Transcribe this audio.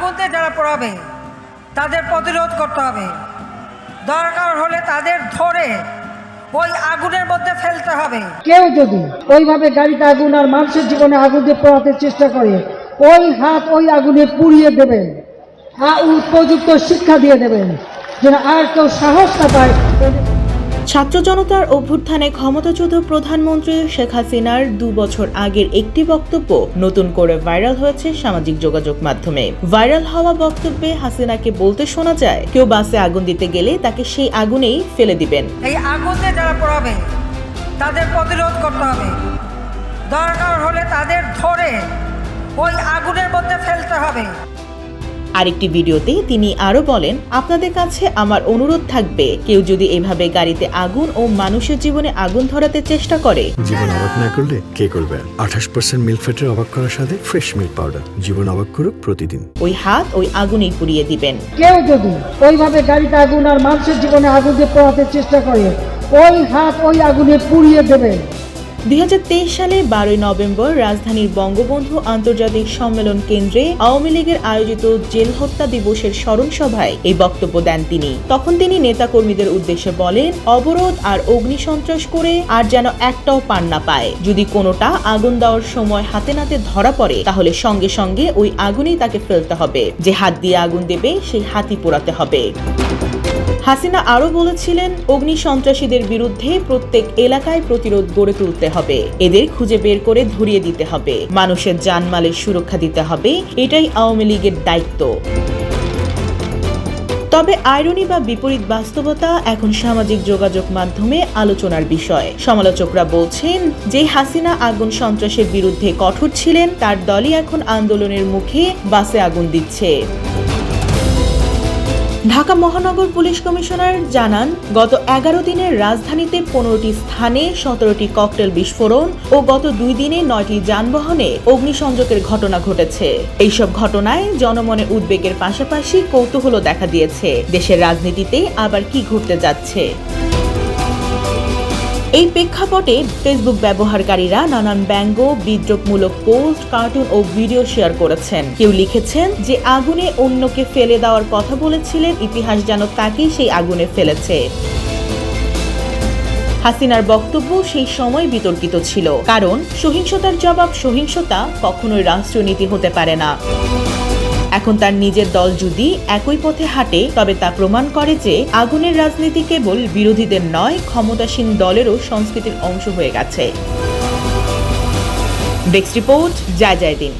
আগুনে যারা পোড়াবে তাদের প্রতিরোধ করতে হবে। দরকার হলে তাদের ধরে ওই আগুনের মধ্যে ফেলতে হবে। কেউ যদি ওইভাবে গাড়িতে আগুন আর মানুষের জীবনে আগুন দিয়ে পোড়াতে চেষ্টা করে, ওই হাত ওই আগুনে পুড়িয়ে দেবেন, উপযুক্ত শিক্ষা দিয়ে দেবেন, যেন আর কেউ সাহস না পায়। ছাত্র জনতার অভ্যুত্থানে ক্ষমতাচ্যুত প্রধানমন্ত্রী শেখ হাসিনার 2 বছর আগের একটি বক্তব্য নতুন করে ভাইরাল হয়েছে সামাজিক যোগাযোগ মাধ্যমে। ভাইরাল হওয়া বক্তব্যে হাসিনাকে বলতে শোনা যায়, কেউ বাসে আগুন দিতে গেলে তাকে সেই আগুনেই ফেলে দিবেন। এই আগুনে যারা পোড়াবে তাদের প্রতিরোধ করতে হবে। দরকার হলে তাদের ধরে ওই আগুনের মধ্যে ফেলতে হবে। আরেকটি ভিডিওতে তিনি আরো বলেন, আপনাদের কাছে আমার অনুরোধ থাকবে, কেউ যদি এভাবে গাড়িতে আগুন ও মানুষের জীবনে আগুন ধরাতে চেষ্টা করে, জীবন অবাক না করলে কে করবে? 28% মিল্ক ফ্যাটের অবাক করার সাথে ফ্রেশ মিল্ক পাউডার। জীবন অবাক করুক প্রতিদিন। ওই হাত ওই আগুনেই পুড়িয়ে দিবেন। কেউ যদি ওইভাবে গাড়িতে আগুন আর মানুষের জীবনে আগুন দিয়ে পোড়াতে চেষ্টা করে, ওই হাত ওই আগুনে পুড়িয়ে দেবেন। 2023 সালে 12 নভেম্বর রাজধানীর বঙ্গবন্ধু আন্তর্জাতিক সম্মেলন কেন্দ্রে আওয়ামী লীগের আয়োজিত জেল হত্যা দিবসের স্মরণ সভায় এই বক্তব্য দেন তিনি। তখন তিনি নেতাকর্মীদের উদ্দেশ্যে বলেন, অবরোধ আর অগ্নিসন্ত্রাস করে আর যেন একটাও পান না পায়। যদি কোনোটা আগুন দেওয়ার সময় হাতে নাতে ধরা পড়ে, তাহলে সঙ্গে সঙ্গে ওই আগুনেই তাকে ফেলতে হবে। যে হাত দিয়ে আগুন দেবে সেই হাতই পোড়াতে হবে। হাসিনা আরো বলেছিলেন, অগ্নি সন্ত্রাসীদের বিরুদ্ধে প্রত্যেক এলাকায় প্রতিরোধ গড়ে তুলতে হবে, এদের খুঁজে বের করে ধরিয়ে দিতে হবে, মানুষের জানমালের সুরক্ষা দিতে হবে, এটাই আওয়ামী লীগের দায়িত্ব। তবে আইরনি বা বিপরীত বাস্তবতা এখন সামাজিক যোগাযোগ মাধ্যমে আলোচনার বিষয়। সমালোচকরা বলছেন, যে হাসিনা আগুন সন্ত্রাসের বিরুদ্ধে কঠোর ছিলেন, তার দলই এখন আন্দোলনের মুখে বাসে আগুন দিচ্ছে। ঢাকা মহানগর পুলিশ কমিশনার জানান, গত 11 দিনে রাজধানীতে 15টি স্থানে 17টি ককটেল বিস্ফোরণ ও গত 2 দিনে 9টি যানবাহনে অগ্নিসংযোগের ঘটনা ঘটেছে। এইসব ঘটনায় জনমনে উদ্বেগের পাশাপাশি কৌতূহলও দেখা দিয়েছে, দেশের রাজনীতিতে আবার কি ঘটতে যাচ্ছে। এই প্রেক্ষাপটে ফেসবুক ব্যবহারকারীরা নানান ব্যঙ্গ, বিদ্রূপমূলক পোস্ট, কার্টুন ও ভিডিও শেয়ার করেছেন। কেউ লিখেছেন যে আগুনে অন্যকে ফেলে দেওয়ার কথা বলেছিলেন, ইতিহাস যেন তাকেই সেই আগুনে ফেলেছে। হাসিনার বক্তব্য সেই সময় বিতর্কিত ছিল, কারণ সহিংসতার জবাব সহিংসতা কখনোই রাষ্ট্রনীতি হতে পারে না। এখন তার নিজের দল যদি একই পথে হাঁটে, তবে তা প্রমাণ করে যে আগুনের রাজনীতি কেবল বিরোধীদের নয়, ক্ষমতাসীন দলেরও সংস্কৃতির অংশ হয়ে গেছে। ডেস্ক রিপোর্ট, জয় জয় দিন।